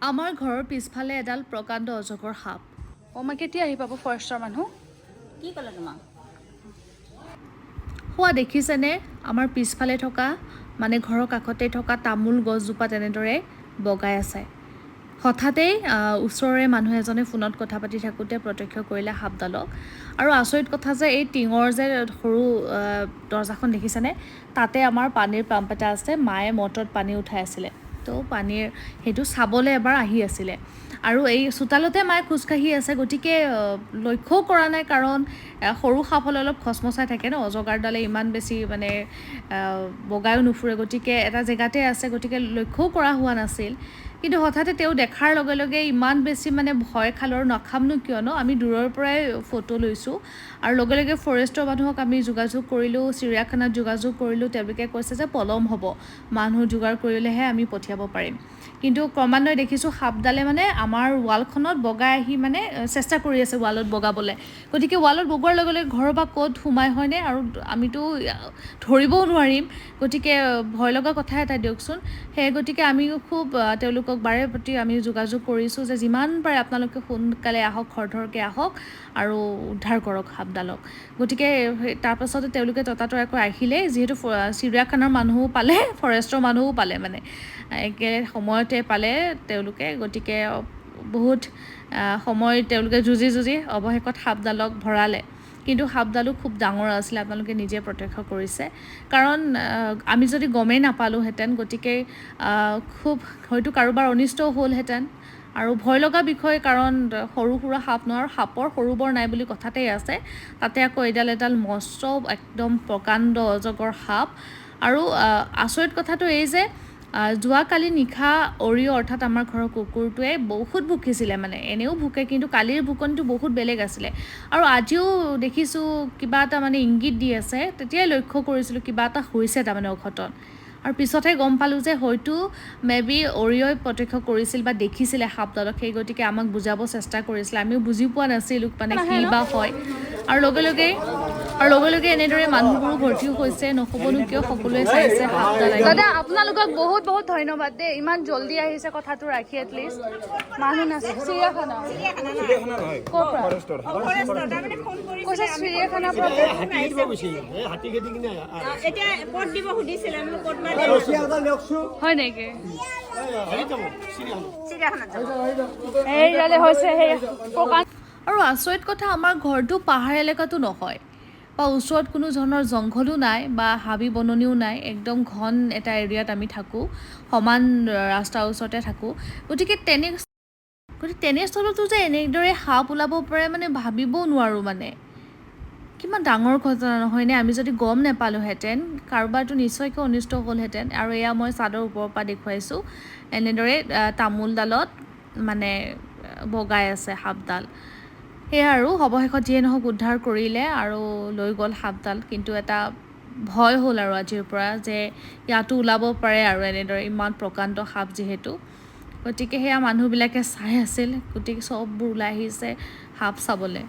আমাৰ ঘৰৰ পিছফালে এডাল প্ৰকাণ্ড অজগৰ সাপ। অমা কেতিয়া আহি পাব ফৰেষ্টৰ মানুহ? কি ক'লে তোমাক? হোৱা দেখিছেনে আমাৰ পিছফালে থকা মানে ঘৰৰ কাষতে থকা তামোল গছজোপা তেনেদৰে বগাই আছে। হঠাতেই ওচৰৰে মানুহ এজনে ফোনত কথা পাতি থাকোঁতে প্ৰত্যক্ষ কৰিলে সাপডালক। আৰু আচৰিত কথা যে এই টিঙৰ যে সৰু দৰ্জাখন দেখিছেনে, তাতে আমাৰ পানীৰ পাম্প এটা আছে। মায়ে মটৰত পানী উঠাই আছিলে, তো পানীৰ সেইটো চাবলৈ এবাৰ আহি আছিলে। আৰু এই চোতালতে মায়ে খোজকাঢ়ি আছে, গতিকে লক্ষ্যও কৰা নাই, কাৰণ সৰু সাপ হ'লে অলপ খচমচাই থাকে ন, অজগৰডালে ইমান বেছি মানে বগায়ো নুফুৰে, গতিকে এটা জেগাতে আছে, গতিকে লক্ষ্যও কৰা হোৱা নাছিল। কিন্তু হঠাতে তেওঁ দেখাৰ লগে লগে ইমান বেছি মানে ভয় খালোঁ। আৰু নাখামনো কিয়নো আমি দূৰৰ পৰাই ফটো লৈছোঁ, আৰু লগে লগে ফৰেষ্টৰ মানুহক আমি যোগাযোগ কৰিলোঁ, চিৰিয়াখানাত যোগাযোগ কৰিলোঁ। তেওঁলোকে কৈছে যে পলম হ'ব, মানুহ যোগাৰ কৰিলেহে আমি পঠিয়াব পাৰিম। কিন্তু ক্ৰমান্বয়ে দেখিছোঁ সাপডালে মানে আমাৰ ৱালখনত বগাই আহি মানে চেষ্টা কৰি আছে ৱালত বগাবলৈ। গতিকে ৱালত বগোৱাৰ লগে লগে ঘৰৰ বা ক'ত সোমাই হয়নে, আৰু আমিতো ধৰিবও নোৱাৰিম। গতিকে ভয় লগা কথা এটা দিয়কচোন। সেই গতিকে আমি খুব তেওঁলোকক বাৰে প্ৰতি আমি যোগাযোগ কৰিছোঁ যে যিমান পাৰে আপোনালোকে সোনকালে আহক, খৰধৰকৈ আহক আৰু উদ্ধাৰ কৰক সাপডালক। গতিকে তাৰপাছতে তেওঁলোকে ততাতৈয়াকৈ আহিলে, যিহেতু চিৰিয়াখানাৰ মানুহো পালে, ফৰেষ্টৰ মানুহো পালে, মানে একে সময়তে পালে তেওঁলোকে। গতিকে বহুত সময় তেওঁলোকে যুঁজি অৱশেষত সাপডালক ভৰালে। কিন্তু সাপডালো খুব ডাঙৰ আছিলে, আপোনালোকে নিজে প্ৰত্যক্ষ কৰিছে। কাৰণ আমি যদি গমেই নাপালোহেঁতেন, গতিকে খুব হয়তো কাৰোবাৰ অনিষ্টও হ'লহেঁতেন। আৰু ভয় লগা বিষয়, কাৰণ সৰু সুৰা সাপ নহয়, আৰু সাপৰ সৰু বৰ নাই বুলি কথাতেই আছে। তাতে আকৌ এডাল মস্ত একদম প্ৰকাণ্ড অজগৰ সাপ। আৰু আচৰিত কথাটো এই যে যোৱাকালি নিশা অৰিঅ' অৰ্থাৎ আমাৰ ঘৰৰ কুকুৰটোৱে বহুত ভুকিছিলে। মানে এনেও ভুকে, কিন্তু কালিৰ ভুকনিটো বহুত বেলেগ আছিলে। আৰু আজিও দেখিছোঁ কিবা এটা মানে ইংগিত দি আছে। তেতিয়াই লক্ষ্য কৰিছিলোঁ কিবা এটা হৈছে, তাৰমানে অঘটন। আৰু পিছতহে গম পালোঁ যে হয়তো মেবি অৰিঅ'ই প্ৰত্যক্ষ কৰিছিল বা দেখিছিলে সাপডালক, সেই গতিকে আমাক বুজাব চেষ্টা কৰিছিলে। আমিও বুজি পোৱা নাছিলোঁ মানে কি বা হয়। আৰু লগে লগে এনেদৰে মানুহবোৰো ভৰ্তিও হৈছে, নহ'বনো কিয়, সকলোৱে চাইছে সাপডাল। দাদা আপোনালোকক বহুত বহুত ধন্যবাদ দেই, ইমান জল্দি আহিছে, কথাটো ৰাখি এটলিষ্ট। মানুহ নাছিল চিৰিয়াখানা, ক'ৰ পৰা কৈছে চিৰিয়াখানাৰ পৰা হয় নেকি? এইডালে হৈছে সেই প্ৰকাণ্ড। আৰু আচৰিত কথা, আমাৰ ঘৰটো পাহাৰ এলেকাটো নহয়, বা ওচৰত কোনো ধৰণৰ জংঘলো নাই বা হাবি বননিও নাই। একদম ঘন এটা এৰিয়াত আমি থাকোঁ, সমান ৰাস্তাৰ ওচৰতে থাকোঁ। গতিকে তেনেস্থলতো যে এনেদৰে সাপ ওলাব পাৰে মানে ভাবিবও নোৱাৰোঁ। মানে কিমান ডাঙৰ ঘটনা নহয়নে? আমি যদি গম নাপালোহেঁতেন, কাৰোবাৰতো নিশ্চয়কৈ অনিষ্ট হ'লহেঁতেন। আৰু এয়া মই চাদৰ ওপৰৰ পৰা দেখুৱাইছোঁ, এনেদৰে তামোলডালত মানে বগাই আছে সাপডাল। সেয়া আৰু অৱশেষত যিয়ে নহওক উদ্ধাৰ কৰিলে আৰু লৈ গ'ল সাপডাল। কিন্তু এটা ভয় হ'ল আৰু আজিৰ পৰা যে ইয়াতো ওলাব পাৰে আৰু এনেদৰে ইমান প্ৰকাণ্ড সাপ যিহেতু। গতিকে সেয়া মানুহবিলাকে চাই আছিল, গতিকে চববোৰ ওলাই আহিছে সাপ চাবলৈ।